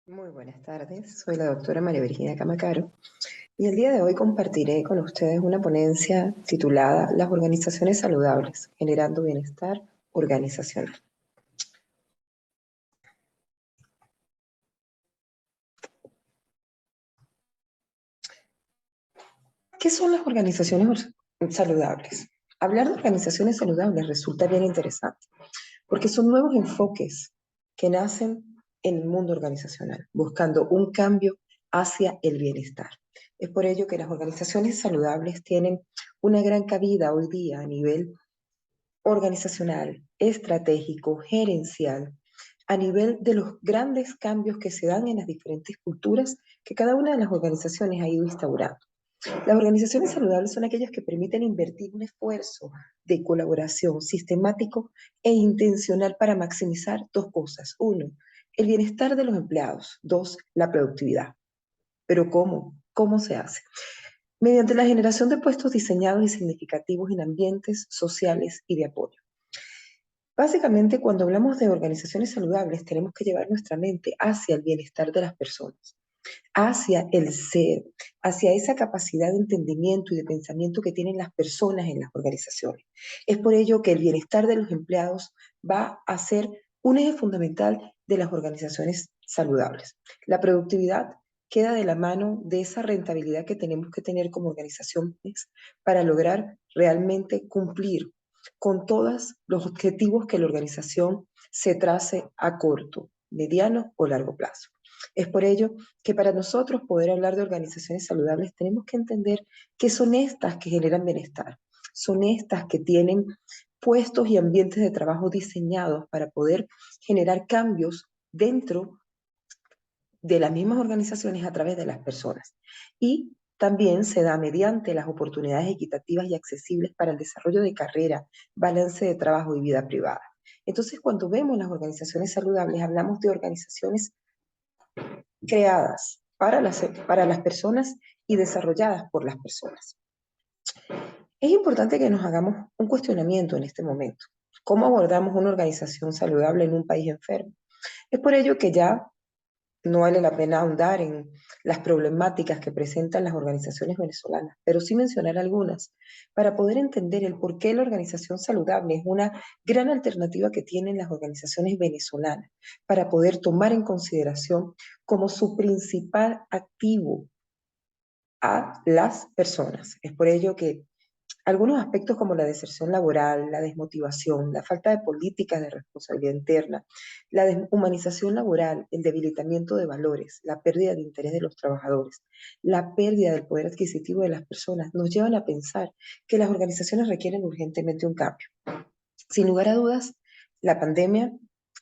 Muy buenas tardes, soy la doctora María Virginia Camacaro y el día de hoy compartiré con ustedes una ponencia titulada Las organizaciones saludables, generando bienestar organizacional. ¿Qué son las organizaciones saludables? Hablar de organizaciones saludables resulta bien interesante porque son nuevos enfoques que nacen en el mundo organizacional, buscando un cambio hacia el bienestar. Es por ello que las organizaciones saludables tienen una gran cabida hoy día a nivel organizacional, estratégico, gerencial, a nivel de los grandes cambios que se dan en las diferentes culturas que cada una de las organizaciones ha ido instaurando. Las organizaciones saludables son aquellas que permiten invertir un esfuerzo de colaboración sistemático e intencional para maximizar dos cosas. Uno, el bienestar de los empleados. Dos, la productividad. ¿Pero cómo? ¿Cómo se hace? Mediante la generación de puestos diseñados y significativos en ambientes sociales y de apoyo. Básicamente, cuando hablamos de organizaciones saludables, tenemos que llevar nuestra mente hacia el bienestar de las personas, hacia el ser, hacia esa capacidad de entendimiento y de pensamiento que tienen las personas en las organizaciones. Es por ello que el bienestar de los empleados va a ser un eje fundamental de las organizaciones saludables. La productividad queda de la mano de esa rentabilidad que tenemos que tener como organizaciones para lograr realmente cumplir con todos los objetivos que la organización se trace a corto, mediano o largo plazo. Es por ello que para nosotros poder hablar de organizaciones saludables tenemos que entender que son estas que generan bienestar, son estas que tienen puestos y ambientes de trabajo diseñados para poder generar cambios dentro de las mismas organizaciones a través de las personas. Y también se da mediante las oportunidades equitativas y accesibles para el desarrollo de carrera, balance de trabajo y vida privada. Entonces, cuando vemos las organizaciones saludables, hablamos de organizaciones creadas para las personas y desarrolladas por las personas. Es importante que nos hagamos un cuestionamiento en este momento. ¿Cómo abordamos una organización saludable en un país enfermo? Es por ello que ya no vale la pena ahondar en las problemáticas que presentan las organizaciones venezolanas, pero sí mencionar algunas para poder entender el por qué la organización saludable es una gran alternativa que tienen las organizaciones venezolanas para poder tomar en consideración como su principal activo a las personas. Es por ello que algunos aspectos como la deserción laboral, la desmotivación, la falta de políticas de responsabilidad interna, la deshumanización laboral, el debilitamiento de valores, la pérdida de interés de los trabajadores, la pérdida del poder adquisitivo de las personas, nos llevan a pensar que las organizaciones requieren urgentemente un cambio. Sin lugar a dudas, la pandemia,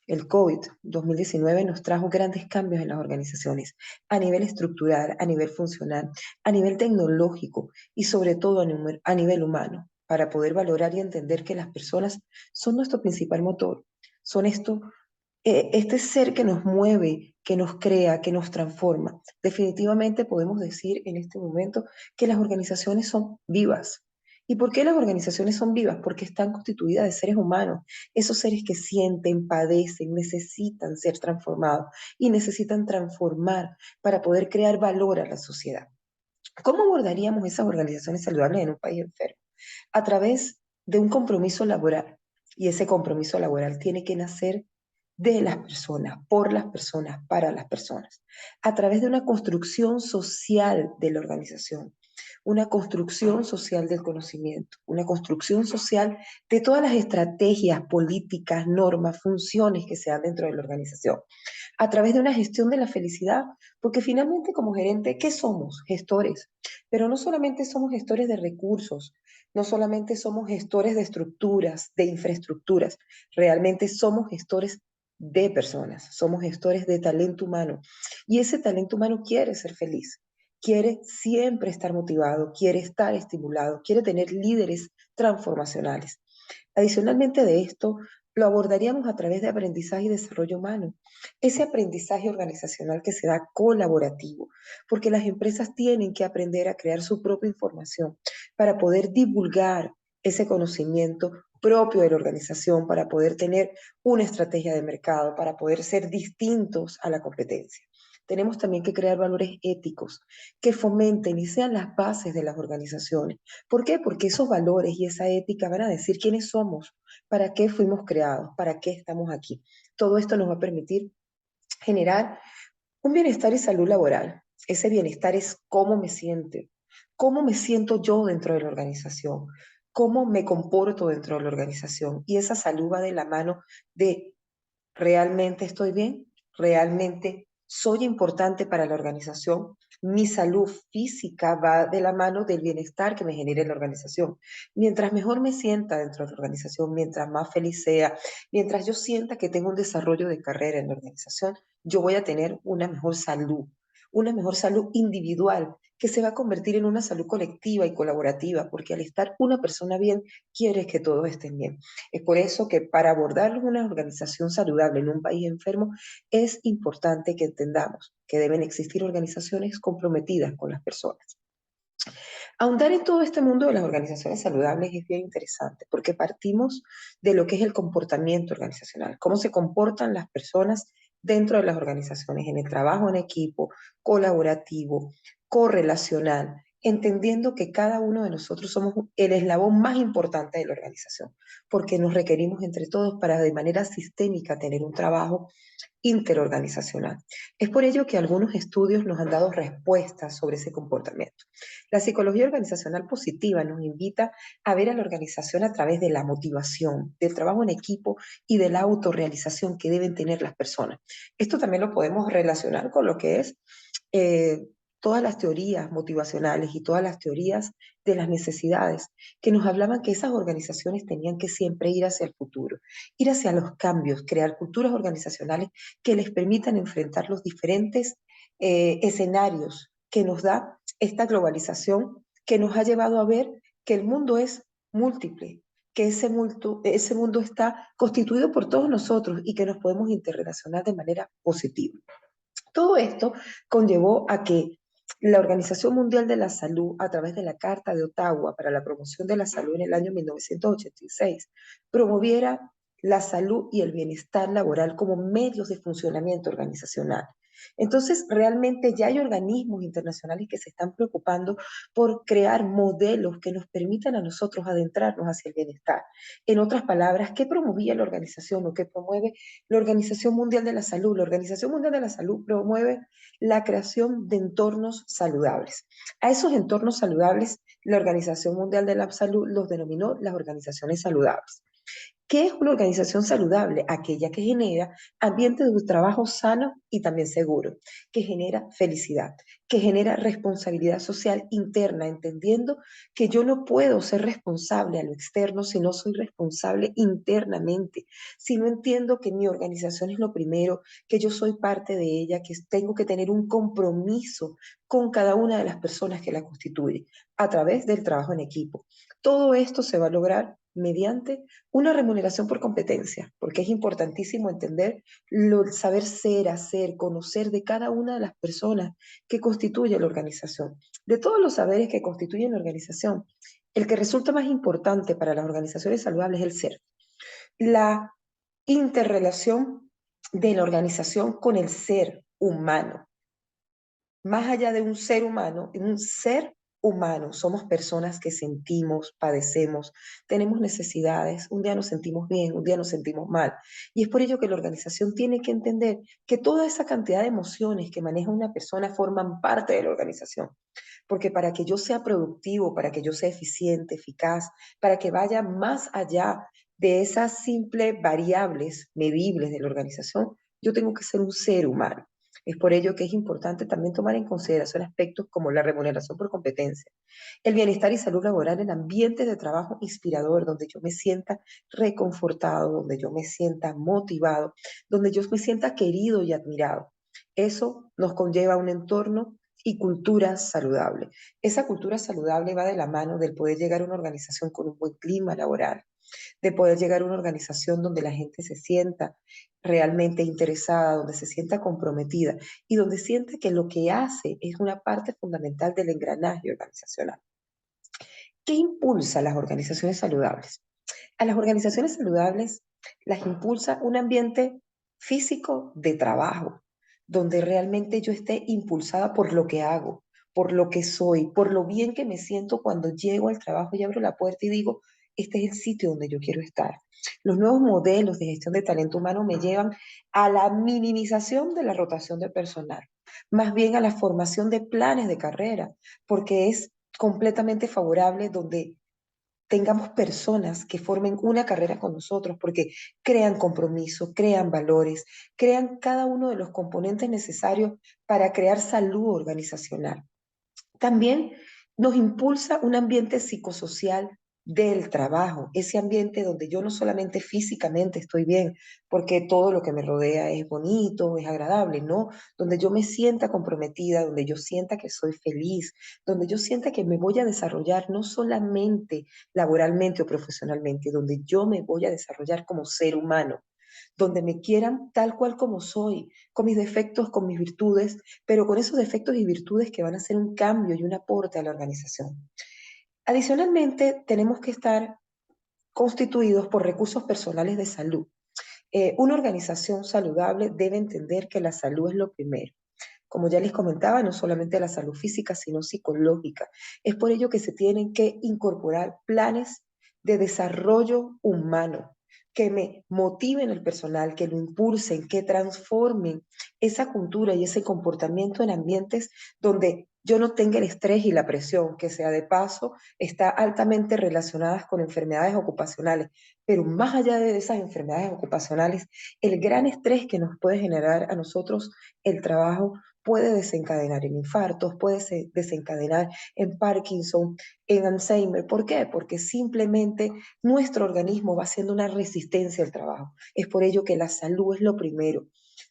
el COVID-2019 nos trajo grandes cambios en las organizaciones, a nivel estructural, a nivel funcional, a nivel tecnológico y sobre todo a nivel humano, para poder valorar y entender que las personas son nuestro principal motor, son este ser que nos mueve, que nos crea, que nos transforma. Definitivamente podemos decir en este momento que las organizaciones son vivas. ¿Y por qué las organizaciones son vivas? Porque están constituidas de seres humanos, esos seres que sienten, padecen, necesitan ser transformados y necesitan transformar para poder crear valor a la sociedad. ¿Cómo abordaríamos esas organizaciones saludables en un país enfermo? A través de un compromiso laboral. Y ese compromiso laboral tiene que nacer de las personas, por las personas, para las personas, a través de una construcción social de la organización, una construcción social del conocimiento, una construcción social de todas las estrategias, políticas, normas, funciones que se dan dentro de la organización, a través de una gestión de la felicidad, porque finalmente como gerente, ¿qué somos? Gestores, pero no solamente somos gestores de recursos, no solamente somos gestores de estructuras, de infraestructuras, realmente somos gestores de personas, somos gestores de talento humano. Y ese talento humano quiere ser feliz, quiere siempre estar motivado, quiere estar estimulado, quiere tener líderes transformacionales. Adicionalmente de esto, lo abordaríamos a través de aprendizaje y desarrollo humano. Ese aprendizaje organizacional que se da colaborativo, porque las empresas tienen que aprender a crear su propia información para poder divulgar ese conocimiento propio de la organización, para poder tener una estrategia de mercado, para poder ser distintos a la competencia. tenemos también que crear valores éticos que fomenten y sean las bases de las organizaciones. ¿Por qué? Porque esos valores y esa ética van a decir quiénes somos, para qué fuimos creados, para qué estamos aquí. Todo esto nos va a permitir generar un bienestar y salud laboral. Ese bienestar es cómo me siento yo dentro de la organización, cómo me comporto dentro de la organización. Y esa salud va de la mano de ¿realmente estoy bien? ¿Realmente soy importante para la organización? Mi salud física va de la mano del bienestar que me genere la organización. Mientras mejor me sienta dentro de la organización, mientras más feliz sea, mientras yo sienta que tengo un desarrollo de carrera en la organización, yo voy a tener una mejor salud individual que se va a convertir en una salud colectiva y colaborativa, porque al estar una persona bien, quiere que todos estén bien. Es por eso que para abordar una organización saludable en un país enfermo es importante que entendamos que deben existir organizaciones comprometidas con las personas. Ahondar en todo este mundo de las organizaciones saludables es bien interesante porque partimos de lo que es el comportamiento organizacional, cómo se comportan las personas dentro de las organizaciones, en el trabajo en equipo, colaborativo, correlacional, entendiendo que cada uno de nosotros somos el eslabón más importante de la organización, porque nos requerimos entre todos para de manera sistémica tener un trabajo interorganizacional. Es por ello que algunos estudios nos han dado respuestas sobre ese comportamiento. La psicología organizacional positiva nos invita a ver a la organización a través de la motivación, del trabajo en equipo y de la autorrealización que deben tener las personas. Esto también lo podemos relacionar con lo que es eh, todas las teorías motivacionales y todas las teorías de las necesidades que nos hablaban que esas organizaciones tenían que siempre ir hacia el futuro, ir hacia los cambios, crear culturas organizacionales que les permitan enfrentar los diferentes escenarios que nos da esta globalización que nos ha llevado a ver que el mundo es múltiple, que ese mundo está constituido por todos nosotros y que nos podemos interrelacionar de manera positiva. Todo esto conllevó a que la Organización Mundial de la Salud, a través de la Carta de Ottawa para la promoción de la salud en el año 1986, promoviera la salud y el bienestar laboral como medios de funcionamiento organizacional. Entonces, realmente ya hay organismos internacionales que se están preocupando por crear modelos que nos permitan a nosotros adentrarnos hacia el bienestar. En otras palabras, ¿qué promovía la organización o qué promueve la Organización Mundial de la Salud? La Organización Mundial de la Salud promueve la creación de entornos saludables. A esos entornos saludables, la Organización Mundial de la Salud los denominó las organizaciones saludables. ¿Qué es una organización saludable? Aquella que genera ambientes de trabajo sano y también seguro, que genera felicidad, que genera responsabilidad social interna, entendiendo que yo no puedo ser responsable a lo externo si no soy responsable internamente, si no entiendo que mi organización es lo primero, que yo soy parte de ella, que tengo que tener un compromiso con cada una de las personas que la constituyen a través del trabajo en equipo. Todo esto se va a lograr mediante una remuneración por competencia, porque es importantísimo entender el saber ser, hacer, conocer de cada una de las personas que constituye la organización. De todos los saberes que constituyen la organización, el que resulta más importante para las organizaciones saludables es el ser. La interrelación de la organización con el ser humano. Más allá de un ser humano, en un ser humano, somos personas que sentimos, padecemos, tenemos necesidades, un día nos sentimos bien, un día nos sentimos mal. Y es por ello que la organización tiene que entender que toda esa cantidad de emociones que maneja una persona forman parte de la organización. Porque para que yo sea productivo, para que yo sea eficiente, eficaz, para que vaya más allá de esas simples variables medibles de la organización, yo tengo que ser un ser humano. Es por ello que es importante también tomar en consideración aspectos como la remuneración por competencia, el bienestar y salud laboral en ambientes de trabajo inspirador, donde yo me sienta reconfortado, donde yo me sienta motivado, donde yo me sienta querido y admirado. Eso nos conlleva a un entorno y cultura saludable. Esa cultura saludable va de la mano del poder llegar a una organización con un buen clima laboral, de poder llegar a una organización donde la gente se sienta realmente interesada, donde se sienta comprometida y donde siente que lo que hace es una parte fundamental del engranaje organizacional. ¿Qué impulsa a las organizaciones saludables? A las organizaciones saludables las impulsa un ambiente físico de trabajo, donde realmente yo esté impulsada por lo que hago, por lo que soy, por lo bien que me siento cuando llego al trabajo y abro la puerta y digo, este es el sitio donde yo quiero estar. Los nuevos modelos de gestión de talento humano me llevan a la minimización de la rotación de personal, más bien a la formación de planes de carrera, porque es completamente favorable donde tengamos personas que formen una carrera con nosotros, porque crean compromiso, crean valores, crean cada uno de los componentes necesarios para crear salud organizacional. También nos impulsa un ambiente psicosocial del trabajo, ese ambiente donde yo no solamente físicamente estoy bien, porque todo lo que me rodea es bonito, es agradable, ¿no? Donde yo me sienta comprometida, donde yo sienta que soy feliz, donde yo sienta que me voy a desarrollar no solamente laboralmente o profesionalmente, donde yo me voy a desarrollar como ser humano, donde me quieran tal cual como soy, con mis defectos, con mis virtudes, pero con esos defectos y virtudes que van a hacer un cambio y un aporte a la organización. Adicionalmente, tenemos que estar constituidos por recursos personales de salud. Una organización saludable debe entender que la salud es lo primero. Como ya les comentaba, no solamente la salud física, sino psicológica. Es por ello que se tienen que incorporar planes de desarrollo humano que me motiven al personal, que lo impulsen, que transformen esa cultura y ese comportamiento en ambientes donde yo no tenga el estrés y la presión, que sea de paso, está altamente relacionadas con enfermedades ocupacionales. Pero más allá de esas enfermedades ocupacionales, el gran estrés que nos puede generar a nosotros el trabajo puede desencadenar en infartos, puede desencadenar en Parkinson, en Alzheimer. ¿Por qué? Porque simplemente nuestro organismo va haciendo una resistencia al trabajo. Es por ello que la salud es lo primero.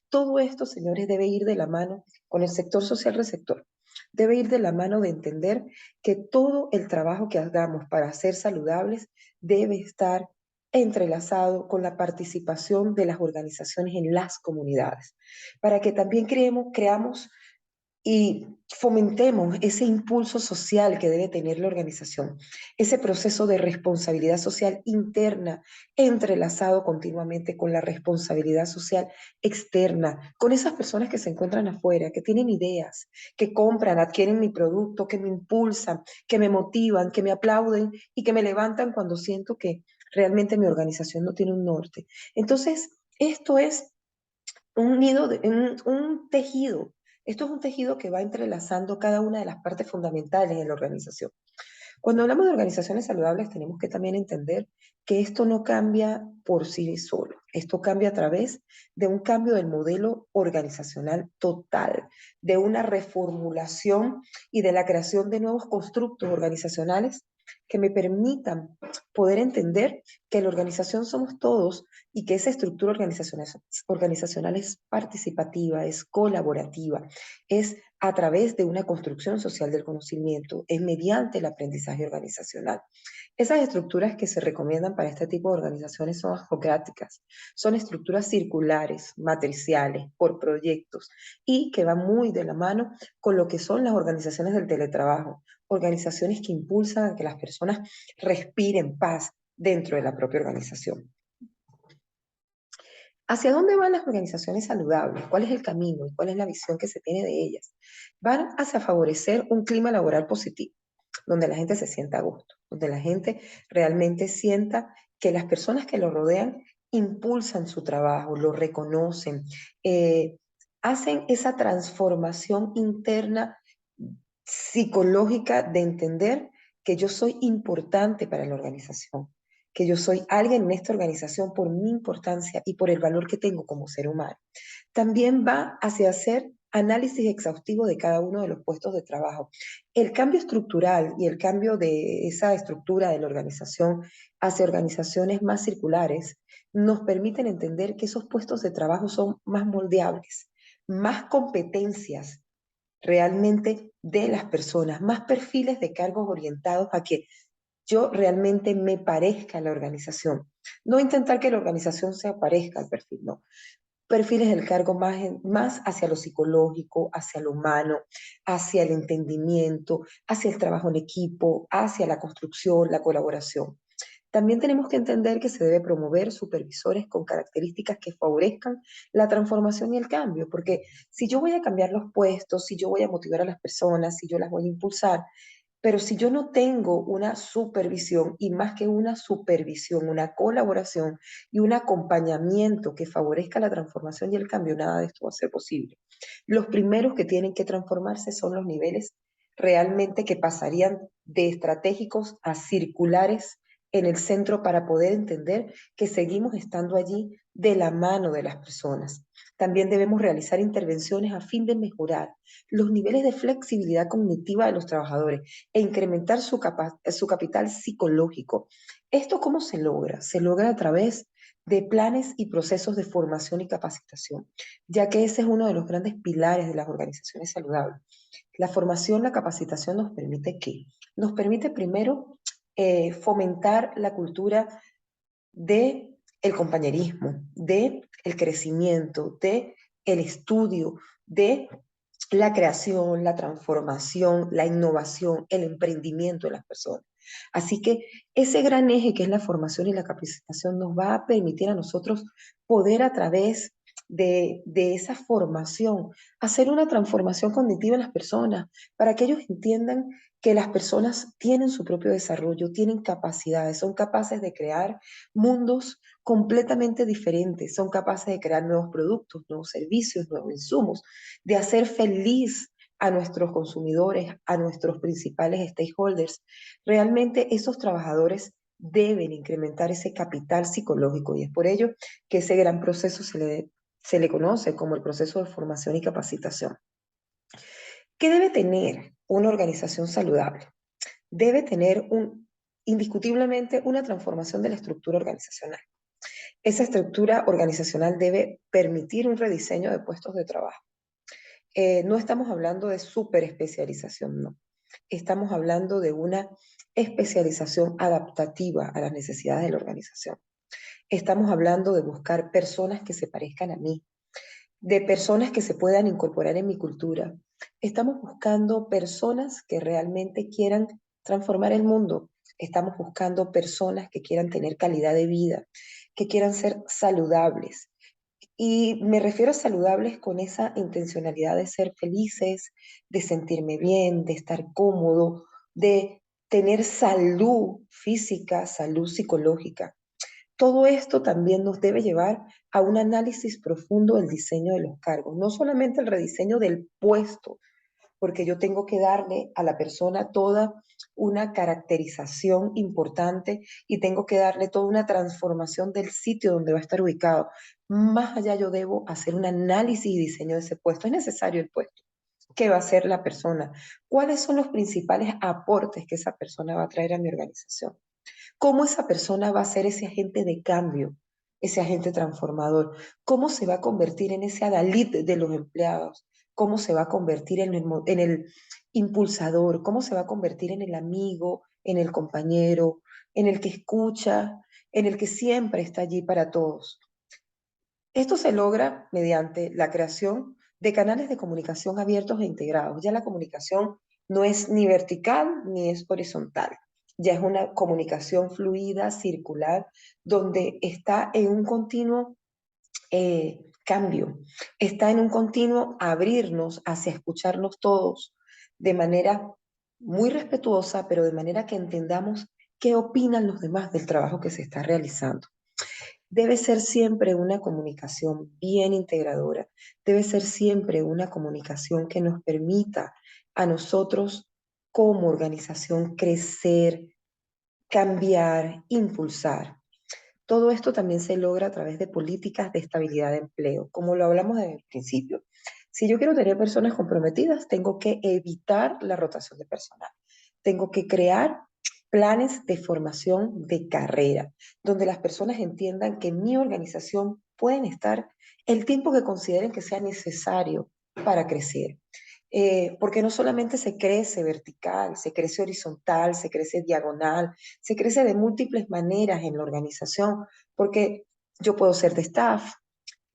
Todo esto, señores, debe ir de la mano con el sector social receptor. Debe ir de la mano de entender que todo el trabajo que hagamos para ser saludables debe estar entrelazado con la participación de las organizaciones en las comunidades, para que también creamos y fomentemos ese impulso social que debe tener la organización, ese proceso de responsabilidad social interna, entrelazado continuamente con la responsabilidad social externa, con esas personas que se encuentran afuera, que tienen ideas, que compran, adquieren mi producto, que me impulsan, que me motivan, que me aplauden y que me levantan cuando siento que realmente mi organización no tiene un norte. Entonces, esto es un nido, un tejido. Esto es un tejido que va entrelazando cada una de las partes fundamentales de la organización. Cuando hablamos de organizaciones saludables, tenemos que también entender que esto no cambia por sí solo. Esto cambia a través de un cambio del modelo organizacional total, de una reformulación y de la creación de nuevos constructos organizacionales que me permitan poder entender que la organización somos todos y que esa estructura organizacional es participativa, es colaborativa, es a través de una construcción social del conocimiento, es mediante el aprendizaje organizacional. Esas estructuras que se recomiendan para este tipo de organizaciones son ascocráticas, son estructuras circulares, matriciales, por proyectos y que van muy de la mano con lo que son las organizaciones del teletrabajo, organizaciones que impulsan a que las personas respiren paz dentro de la propia organización. ¿Hacia dónde van las organizaciones saludables? ¿Cuál es el camino y cuál es la visión que se tiene de ellas? Van hacia favorecer un clima laboral positivo, donde la gente se sienta a gusto, donde la gente realmente sienta que las personas que lo rodean impulsan su trabajo, lo reconocen, eh, hacen esa transformación interna psicológica de entender que yo soy importante para la organización, que yo soy alguien en esta organización por mi importancia y por el valor que tengo como ser humano. También va hacia hacer análisis exhaustivo de cada uno de los puestos de trabajo. El cambio estructural y el cambio de esa estructura de la organización hacia organizaciones más circulares nos permiten entender que esos puestos de trabajo son más moldeables, más competencias realmente de las personas, más perfiles de cargos orientados a que yo realmente me parezca a la organización. No intentar que la organización se parezca al perfil, no. Perfiles del cargo más hacia lo psicológico, hacia lo humano, hacia el entendimiento, hacia el trabajo en equipo, hacia la construcción, la colaboración. También tenemos que entender que se debe promover supervisores con características que favorezcan la transformación y el cambio, porque si yo voy a cambiar los puestos, si yo voy a motivar a las personas, si yo las voy a impulsar, pero si yo no tengo una supervisión y más que una supervisión, una colaboración y un acompañamiento que favorezca la transformación y el cambio, nada de esto va a ser posible. Los primeros que tienen que transformarse son los niveles realmente que pasarían de estratégicos a circulares en el centro para poder entender que seguimos estando allí de la mano de las personas. También debemos realizar intervenciones a fin de mejorar los niveles de flexibilidad cognitiva de los trabajadores e incrementar su capital psicológico. ¿Esto cómo se logra? Se logra a través de planes y procesos de formación y capacitación, ya que ese es uno de los grandes pilares de las organizaciones saludables. La formación, la capacitación nos permite ¿qué? Nos permite primero fomentar la cultura de el compañerismo, de el crecimiento, de el estudio, de la creación, la transformación, la innovación, el emprendimiento de las personas. Así que ese gran eje que es la formación y la capacitación nos va a permitir a nosotros poder a través de esa formación hacer una transformación cognitiva en las personas para que ellos entiendan que las personas tienen su propio desarrollo, tienen capacidades, son capaces de crear mundos completamente diferentes, son capaces de crear nuevos productos, nuevos servicios, nuevos insumos, de hacer feliz a nuestros consumidores, a nuestros principales stakeholders. Realmente esos trabajadores deben incrementar ese capital psicológico y es por ello que ese gran proceso se le conoce como el proceso de formación y capacitación. ¿Qué debe tener una organización saludable? Debe tener indiscutiblemente una transformación de la estructura organizacional. Esa estructura organizacional debe permitir un rediseño de puestos de trabajo. No estamos hablando de superespecialización, no. Estamos hablando de una especialización adaptativa a las necesidades de la organización. Estamos hablando de buscar personas que se parezcan a mí, de personas que se puedan incorporar en mi cultura. Estamos buscando personas que realmente quieran transformar el mundo. Estamos buscando personas que quieran tener calidad de vida, que quieran ser saludables. Y me refiero a saludables con esa intencionalidad de ser felices, de sentirme bien, de estar cómodo, de tener salud física, salud psicológica. Todo esto también nos debe llevar a un análisis profundo del diseño de los cargos, no solamente el rediseño del puesto, porque yo tengo que darle a la persona toda una caracterización importante y tengo que darle toda una transformación del sitio donde va a estar ubicado. Más allá yo debo hacer un análisis y diseño de ese puesto. Es necesario el puesto. ¿Qué va a hacer la persona? ¿Cuáles son los principales aportes que esa persona va a traer a mi organización? ¿Cómo esa persona va a ser ese agente de cambio, ese agente transformador? ¿Cómo se va a convertir en ese adalid de los empleados? ¿Cómo se va a convertir en el impulsador? ¿Cómo se va a convertir en el amigo, en el compañero, en el que escucha, en el que siempre está allí para todos? Esto se logra mediante la creación de canales de comunicación abiertos e integrados. Ya la comunicación no es ni vertical ni es horizontal. Ya es una comunicación fluida, circular, donde está en un continuo cambio, está en un continuo abrirnos hacia escucharnos todos de manera muy respetuosa, pero de manera que entendamos qué opinan los demás del trabajo que se está realizando. Debe ser siempre una comunicación bien integradora, debe ser siempre una comunicación que nos permita a nosotros como organización crecer, cambiar, impulsar. Todo esto también se logra a través de políticas de estabilidad de empleo, como lo hablamos desde el principio. Si yo quiero tener personas comprometidas, tengo que evitar la rotación de personal. Tengo que crear planes de formación de carrera, donde las personas entiendan que en mi organización pueden estar el tiempo que consideren que sea necesario para crecer. Porque no solamente se crece vertical, se crece horizontal, se crece diagonal, se crece de múltiples maneras en la organización, porque yo puedo ser de staff,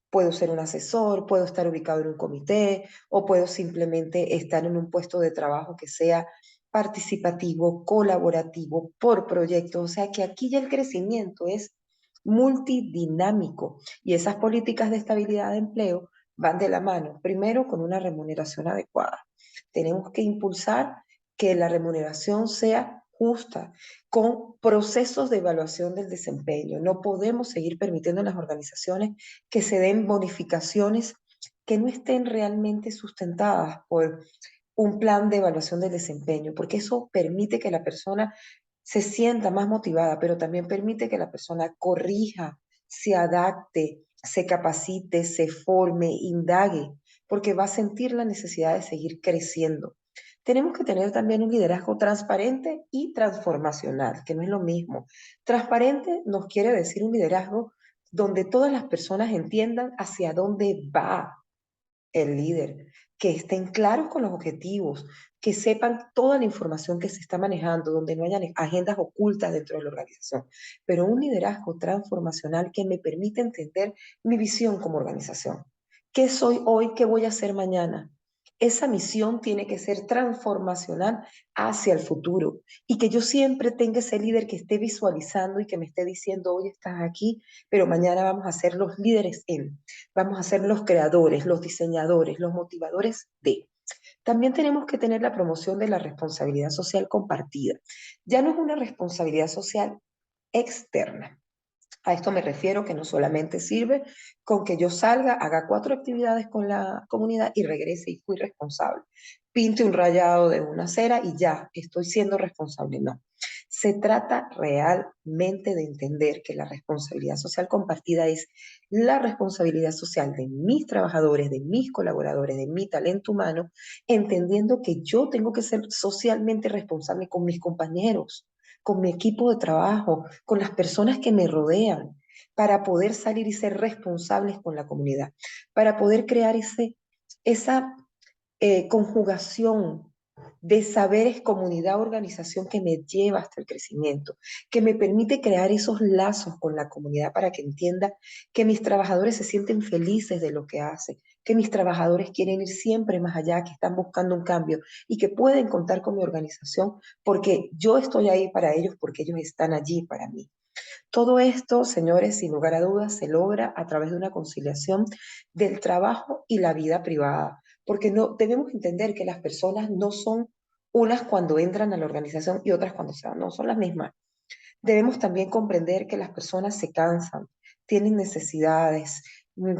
puedo ser un asesor, puedo estar ubicado en un comité o puedo simplemente estar en un puesto de trabajo que sea participativo, colaborativo, por proyectos. O sea que aquí ya el crecimiento es multidinámico y esas políticas de estabilidad de empleo van de la mano, primero con una remuneración adecuada. Tenemos que impulsar que la remuneración sea justa, con procesos de evaluación del desempeño. No podemos seguir permitiendo en las organizaciones que se den bonificaciones que no estén realmente sustentadas por un plan de evaluación del desempeño, porque eso permite que la persona se sienta más motivada, pero también permite que la persona corrija, se adapte, se capacite, se forme, indague, porque va a sentir la necesidad de seguir creciendo. Tenemos que tener también un liderazgo transparente y transformacional, que no es lo mismo. Transparente nos quiere decir un liderazgo donde todas las personas entiendan hacia dónde va el líder, que estén claros con los objetivos, que sepan toda la información que se está manejando, donde no hayan agendas ocultas dentro de la organización, pero un liderazgo transformacional que me permite entender mi visión como organización. ¿Qué soy hoy? ¿Qué voy a hacer mañana? Esa misión tiene que ser transformacional hacia el futuro y que yo siempre tenga ese líder que esté visualizando y que me esté diciendo, hoy estás aquí, pero mañana vamos a ser los líderes en. Vamos a ser los creadores, los diseñadores, los motivadores de. También tenemos que tener la promoción de la responsabilidad social compartida. Ya no es una responsabilidad social externa. A esto me refiero que no solamente sirve con que yo salga, haga 4 actividades con la comunidad y regrese y fui responsable. Pinte un rayado de una acera y ya, estoy siendo responsable. No. Se trata realmente de entender que la responsabilidad social compartida es la responsabilidad social de mis trabajadores, de mis colaboradores, de mi talento humano, entendiendo que yo tengo que ser socialmente responsable con mis compañeros, con mi equipo de trabajo, con las personas que me rodean, para poder salir y ser responsables con la comunidad, para poder crear esa conjugación de saberes, comunidad, organización que me lleva hasta el crecimiento, que me permite crear esos lazos con la comunidad para que entienda que mis trabajadores se sienten felices de lo que hacen, que mis trabajadores quieren ir siempre más allá, que están buscando un cambio y que pueden contar con mi organización porque yo estoy ahí para ellos, porque ellos están allí para mí. Todo esto, señores, sin lugar a dudas, se logra a través de una conciliación del trabajo y la vida privada, porque no debemos entender que las personas no son unas cuando entran a la organización y otras cuando se van, no son las mismas. Debemos también comprender que las personas se cansan, tienen necesidades,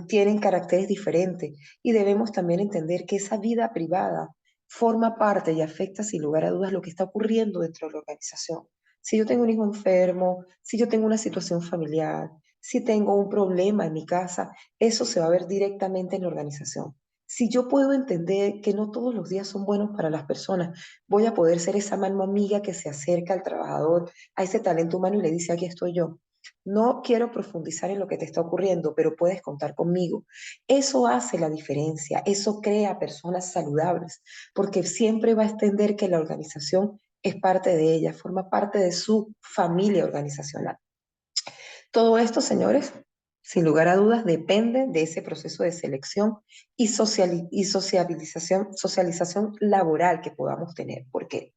tienen caracteres diferentes y debemos también entender que esa vida privada forma parte y afecta sin lugar a dudas lo que está ocurriendo dentro de la organización. Si yo tengo un hijo enfermo, si yo tengo una situación familiar, si tengo un problema en mi casa, eso se va a ver directamente en la organización. Si yo puedo entender que no todos los días son buenos para las personas, voy a poder ser esa mano amiga que se acerca al trabajador, a ese talento humano y le dice, aquí estoy yo. No quiero profundizar en lo que te está ocurriendo, pero puedes contar conmigo. Eso hace la diferencia, eso crea personas saludables, porque siempre va a extender que la organización es parte de ella, forma parte de su familia organizacional. Todo esto, señores, sin lugar a dudas, depende de ese proceso de selección y socialización laboral que podamos tener. ¿Por qué?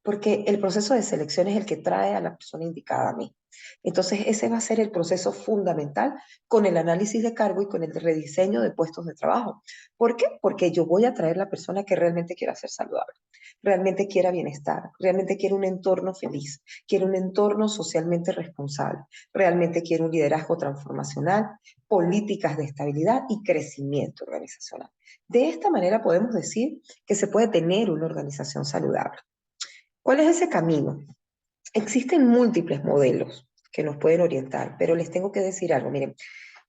Porque el proceso de selección es el que trae a la persona indicada a mí. Entonces, ese va a ser el proceso fundamental con el análisis de cargo y con el rediseño de puestos de trabajo. ¿Por qué? Porque yo voy a traer la persona que realmente quiera ser saludable, realmente quiera bienestar, realmente quiere un entorno feliz, quiere un entorno socialmente responsable, realmente quiere un liderazgo transformacional, políticas de estabilidad y crecimiento organizacional. De esta manera podemos decir que se puede tener una organización saludable. ¿Cuál es ese camino? Existen múltiples modelos que nos pueden orientar, pero les tengo que decir algo. Miren,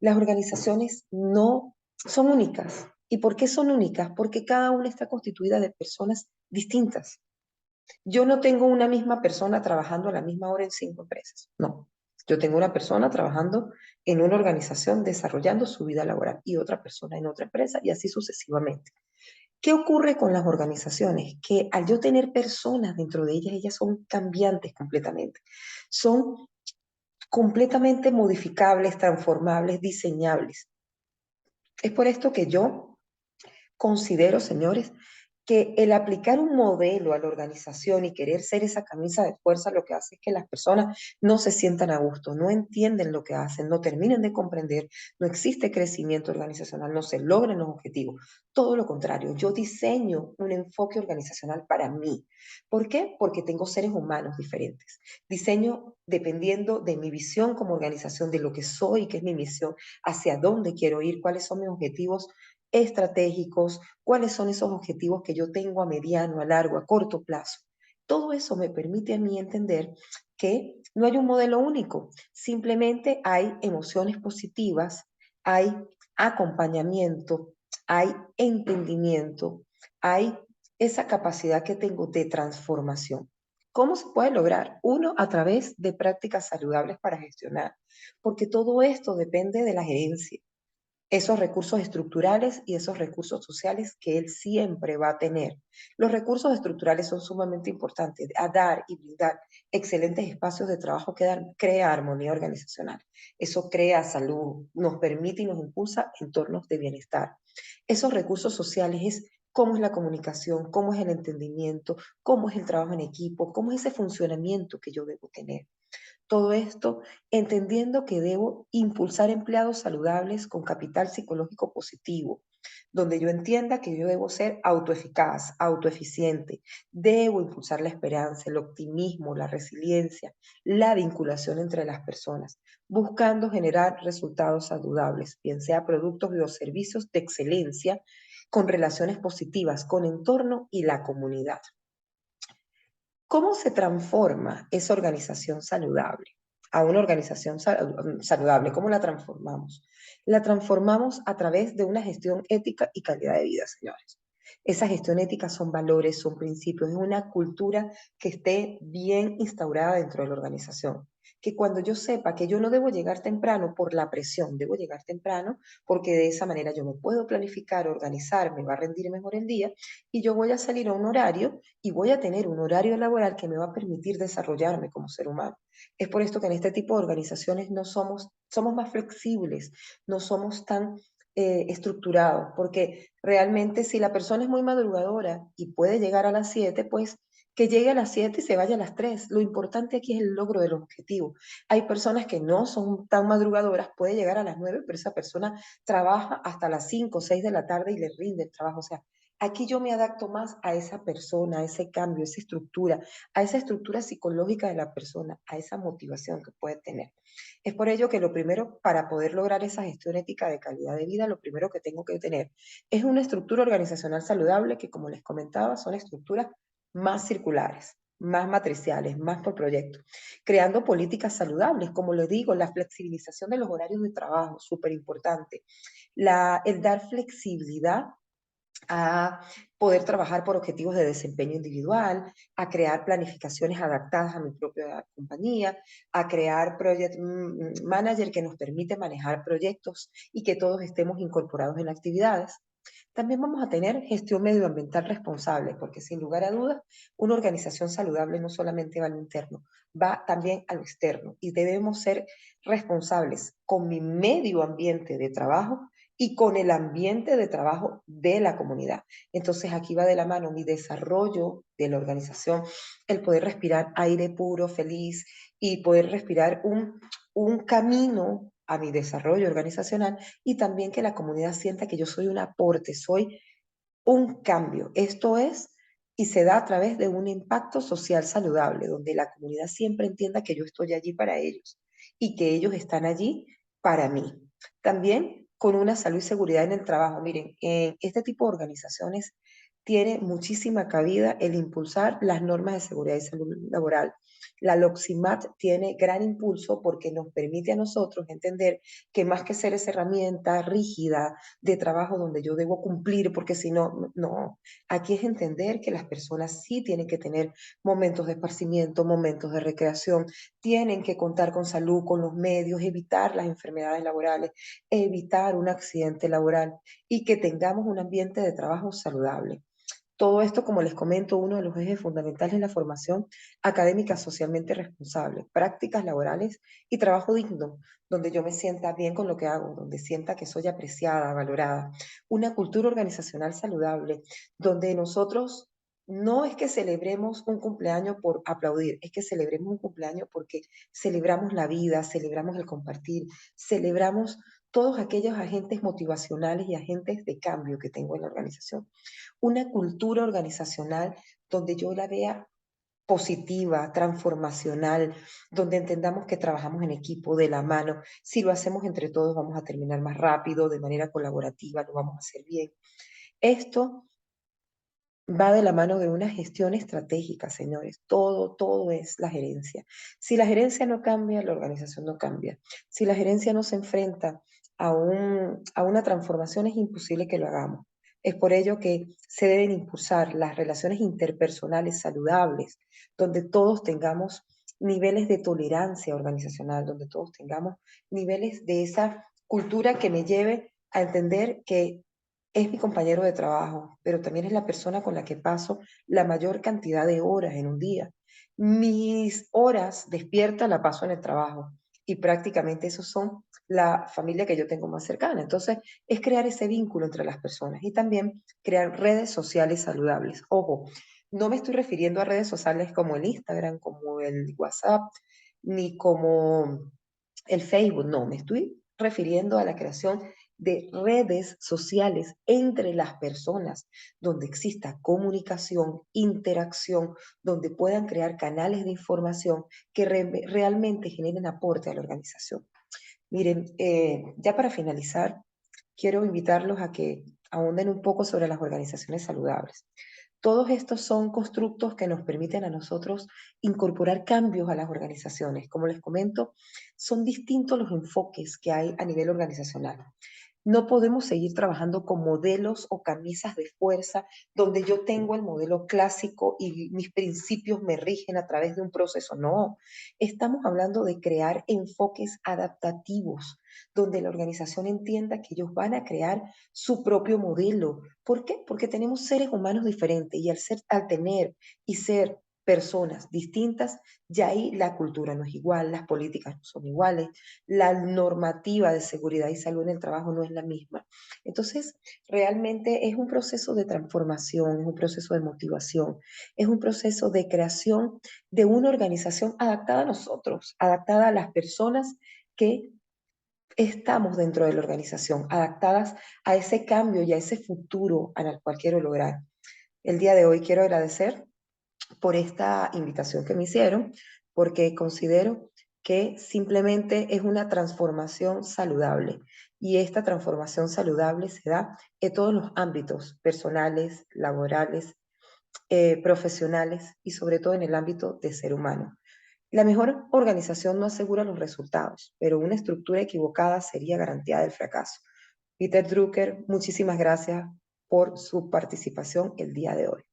las organizaciones no son únicas. ¿Y por qué son únicas? Porque cada una está constituida de personas distintas. Yo no tengo una misma persona trabajando a la misma hora en 5 empresas. No. Yo tengo una persona trabajando en una organización desarrollando su vida laboral y otra persona en otra empresa y así sucesivamente. ¿Qué ocurre con las organizaciones? Que al yo tener personas dentro de ellas, ellas son cambiantes completamente. Son completamente modificables, transformables, diseñables. Es por esto que yo considero, señores, que el aplicar un modelo a la organización y querer ser esa camisa de fuerza lo que hace es que las personas no se sientan a gusto, no entienden lo que hacen, no terminen de comprender, no existe crecimiento organizacional, no se logran los objetivos. Todo lo contrario, yo diseño un enfoque organizacional para mí. ¿Por qué? Porque tengo seres humanos diferentes. Diseño dependiendo de mi visión como organización, de lo que soy, qué es mi misión, hacia dónde quiero ir, cuáles son mis objetivos estratégicos, cuáles son esos objetivos que yo tengo a mediano, a largo, a corto plazo. Todo eso me permite a mí entender que no hay un modelo único, simplemente hay emociones positivas, hay acompañamiento, hay entendimiento, hay esa capacidad que tengo de transformación. ¿Cómo se puede lograr? Uno, a través de prácticas saludables para gestionar, porque todo esto depende de la gerencia, esos recursos estructurales y esos recursos sociales que él siempre va a tener. Los recursos estructurales son sumamente importantes, a dar y brindar excelentes espacios de trabajo que crea armonía organizacional. Eso crea salud, nos permite y nos impulsa entornos de bienestar. Esos recursos sociales es cómo es la comunicación, cómo es el entendimiento, cómo es el trabajo en equipo, cómo es ese funcionamiento que yo debo tener. Todo esto entendiendo que debo impulsar empleados saludables con capital psicológico positivo, donde yo entienda que yo debo ser autoeficaz, autoeficiente, debo impulsar la esperanza, el optimismo, la resiliencia, la vinculación entre las personas, buscando generar resultados saludables, bien sea productos o servicios de excelencia, con relaciones positivas con entorno y la comunidad. ¿Cómo se transforma esa organización saludable a una organización saludable? ¿Cómo la transformamos? La transformamos a través de una gestión ética y calidad de vida, señores. Esa gestión ética son valores, son principios, es una cultura que esté bien instaurada dentro de la organización. Que cuando yo sepa que yo no debo llegar temprano por la presión, debo llegar temprano porque de esa manera yo me puedo planificar, organizar, me va a rendir mejor el día y yo voy a salir a un horario y voy a tener un horario laboral que me va a permitir desarrollarme como ser humano. Es por esto que en este tipo de organizaciones no somos más flexibles, no somos tan estructurados, porque realmente si la persona es muy madrugadora y puede llegar a las 7, pues que llegue a las 7 y se vaya a las 3. Lo importante aquí es el logro del objetivo. Hay personas que no son tan madrugadoras, puede llegar a las 9, pero esa persona trabaja hasta las 5 o 6 de la tarde y le rinde el trabajo. O sea, aquí yo me adapto más a esa persona, a ese cambio, a esa estructura psicológica de la persona, a esa motivación que puede tener. Es por ello que lo primero, para poder lograr esa gestión ética de calidad de vida, lo primero que tengo que tener es una estructura organizacional saludable que, como les comentaba, son estructuras más circulares, más matriciales, más por proyecto, creando políticas saludables, como les digo, la flexibilización de los horarios de trabajo, súper importante, el dar flexibilidad a poder trabajar por objetivos de desempeño individual, a crear planificaciones adaptadas a mi propia compañía, a crear project manager que nos permite manejar proyectos y que todos estemos incorporados en actividades. También vamos a tener gestión medioambiental responsable, porque sin lugar a dudas, una organización saludable no solamente va a lo interno, va también a lo externo y debemos ser responsables con mi medio ambiente de trabajo y con el ambiente de trabajo de la comunidad. Entonces aquí va de la mano mi desarrollo de la organización, el poder respirar aire puro, feliz y poder respirar un camino a mi desarrollo organizacional y también que la comunidad sienta que yo soy un aporte, soy un cambio. Esto es, y se da a través de un impacto social saludable, donde la comunidad siempre entienda que yo estoy allí para ellos y que ellos están allí para mí. También con una salud y seguridad en el trabajo. Miren, en este tipo de organizaciones tiene muchísima cabida el impulsar las normas de seguridad y salud laboral. La LOXIMAT tiene gran impulso porque nos permite a nosotros entender que más que ser esa herramienta rígida de trabajo donde yo debo cumplir, porque si no, no, aquí es entender que las personas sí tienen que tener momentos de esparcimiento, momentos de recreación, tienen que contar con salud, con los medios, evitar las enfermedades laborales, evitar un accidente laboral y que tengamos un ambiente de trabajo saludable. Todo esto, como les comento, uno de los ejes fundamentales es la formación académica socialmente responsable, prácticas laborales y trabajo digno, donde yo me sienta bien con lo que hago, donde sienta que soy apreciada, valorada. Una cultura organizacional saludable, donde nosotros no es que celebremos un cumpleaños por aplaudir, es que celebremos un cumpleaños porque celebramos la vida, celebramos el compartir, celebramos todos aquellos agentes motivacionales y agentes de cambio que tengo en la organización. Una cultura organizacional donde yo la vea positiva, transformacional, donde entendamos que trabajamos en equipo, de la mano. Si lo hacemos entre todos, vamos a terminar más rápido, de manera colaborativa, lo vamos a hacer bien. Esto va de la mano de una gestión estratégica, señores. Todo es la gerencia. Si la gerencia no cambia, la organización no cambia. Si la gerencia no se enfrenta a una transformación, es imposible que lo hagamos. Es por ello que se deben impulsar las relaciones interpersonales saludables, donde todos tengamos niveles de tolerancia organizacional, donde todos tengamos niveles de esa cultura que me lleve a entender que es mi compañero de trabajo, pero también es la persona con la que paso la mayor cantidad de horas en un día. Mis horas despierta la paso en el trabajo y prácticamente esos son la familia que yo tengo más cercana. Entonces, es crear ese vínculo entre las personas y también crear redes sociales saludables. Ojo, no me estoy refiriendo a redes sociales como el Instagram, como el WhatsApp, ni como el Facebook, no, me estoy refiriendo a la creación de redes sociales entre las personas, donde exista comunicación, interacción, donde puedan crear canales de información que realmente generen aporte a la organización. Miren, ya para finalizar, quiero invitarlos a que ahonden un poco sobre las organizaciones saludables. Todos estos son constructos que nos permiten a nosotros incorporar cambios a las organizaciones. Como les comento, son distintos los enfoques que hay a nivel organizacional. No podemos seguir trabajando con modelos o camisas de fuerza donde yo tengo el modelo clásico y mis principios me rigen a través de un proceso. No, estamos hablando de crear enfoques adaptativos donde la organización entienda que ellos van a crear su propio modelo. ¿Por qué? Porque tenemos seres humanos diferentes y al tener y ser personas distintas, ya ahí la cultura no es igual, las políticas no son iguales, la normativa de seguridad y salud en el trabajo no es la misma. Entonces, realmente es un proceso de transformación, es un proceso de motivación, es un proceso de creación de una organización adaptada a nosotros, adaptada a las personas que estamos dentro de la organización, adaptadas a ese cambio y a ese futuro al cual quiero lograr. El día de hoy quiero agradecer por esta invitación que me hicieron, porque considero que simplemente es una transformación saludable. Y esta transformación saludable se da en todos los ámbitos, personales, laborales, profesionales y sobre todo en el ámbito de ser humano. La mejor organización no asegura los resultados, pero una estructura equivocada sería garantía del fracaso. Peter Drucker, muchísimas gracias por su participación el día de hoy.